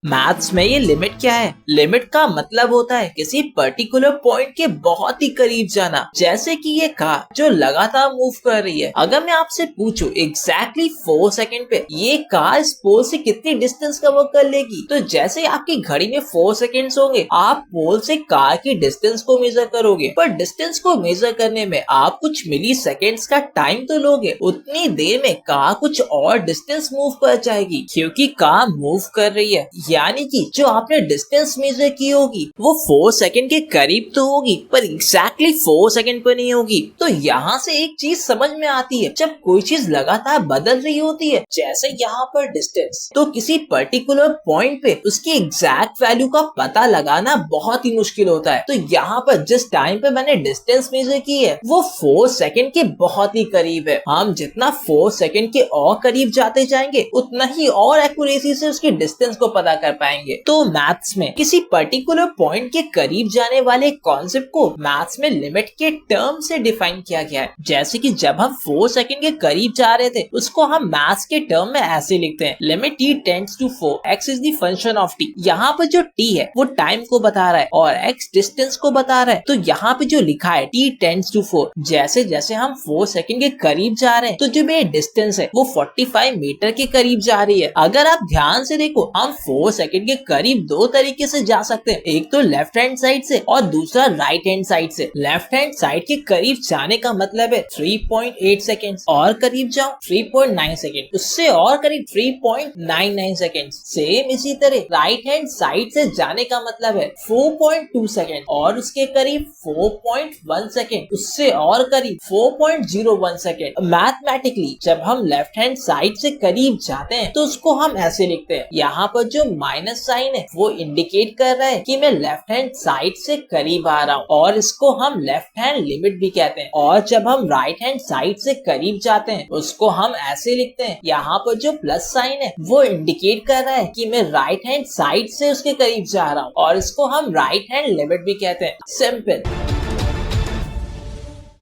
Maths में ये limit क्या है? लिमिट का मतलब होता है किसी पर्टिकुलर पॉइंट के बहुत ही करीब जाना। जैसे कि ये कार जो लगातार मूव कर रही है। अगर मैं आपसे पूछूं एग्जैक्टली 4 सेकंड पे ये कार इस पोल से कितनी डिस्टेंस कवर कर लेगी, तो जैसे आपकी घड़ी में 4 सेकंड्स होंगे, आप पोल से कार की डिस्टेंस को मेजर करोगे। पर डिस्टेंस को मेजर करने में आप कुछ मिली सेकेंड्स का टाइम तो लोगे। उतनी देर में कार कुछ और डिस्टेंस मूव कर जाएगी, क्योंकि कार मूव कर रही है। यानी कि जो आपने डिस्टेंस मेजर की होगी वो 4 सेकंड के करीब तो होगी, पर एग्जैक्टली 4 सेकंड पर नहीं होगी। तो यहाँ से एक चीज समझ में आती है, जब कोई चीज लगातार बदल रही होती है, जैसे यहाँ पर डिस्टेंस, तो किसी पर्टिकुलर पॉइंट पे उसकी एग्जैक्ट वैल्यू का पता लगाना बहुत ही मुश्किल होता है। तो यहाँ पर जिस टाइम पे मैंने डिस्टेंस मेजर की है वो 4 सेकंड के बहुत ही करीब है। हम जितना 4 सेकंड के और करीब जाते जाएंगे उतना ही और एक्यूरेसी से उसकी डिस्टेंस को पता कर पाएंगे। तो मैथ्स में किसी पर्टिकुलर पॉइंट के करीब जाने वाले कॉन्सेप्ट को मैथ्स में लिमिट के टर्म से डिफाइन किया गया है। जैसे कि जब हम 4 सेकंड के करीब जा रहे थे, उसको हम मैथ्स के टर्म में ऐसे लिखते हैं, limit t tends to 4, x is the function of t। यहाँ पर जो t है वो टाइम को बता रहा है और x डिस्टेंस को बता रहा है। तो यहाँ पे जो लिखा है t टेंड्स टू 4, जैसे जैसे हम 4 सेकंड के करीब जा रहे हैं, तो जो मेरी डिस्टेंस है वो 45 मीटर के करीब जा रही है। अगर आप ध्यान से देखो, हम 4 सेकंड के करीब दो तरीके से जा सकते हैं, एक तो लेफ्ट हैंड साइड से और दूसरा राइट हैंड साइड से। लेफ्ट हैंड साइड के करीब जाने का मतलब है 3.8 सेकंड्स, और करीब जाओ 3.9 सेकंड, उससे और करीब 3.99 सेकंड। सेम इसी तरह राइट हैंड साइड से जाने का मतलब है 4.2 सेकंड, और उसके करीब 4.1 सेकंड, उससे और करीब 4.01 सेकंड। मैथमेटिकली जब हम लेफ्ट हैंड साइड से करीब जाते हैं तो उसको हम ऐसे लिखते हैं, यहाँ पर जो माइनस साइन है वो इंडिकेट कर रहा है कि मैं लेफ्ट हैंड साइड से करीब आ रहा हूँ, और इसको हम लेफ्ट हैंड लिमिट भी कहते हैं। और जब हम राइट हैंड साइड से करीब जाते हैं उसको हम ऐसे लिखते हैं, यहाँ पर जो प्लस साइन है वो इंडिकेट कर रहा है कि मैं राइट हैंड साइड से उसके करीब जा रहा हूँ, और इसको हम राइट हैंड लिमिट भी कहते हैं। सिंपल।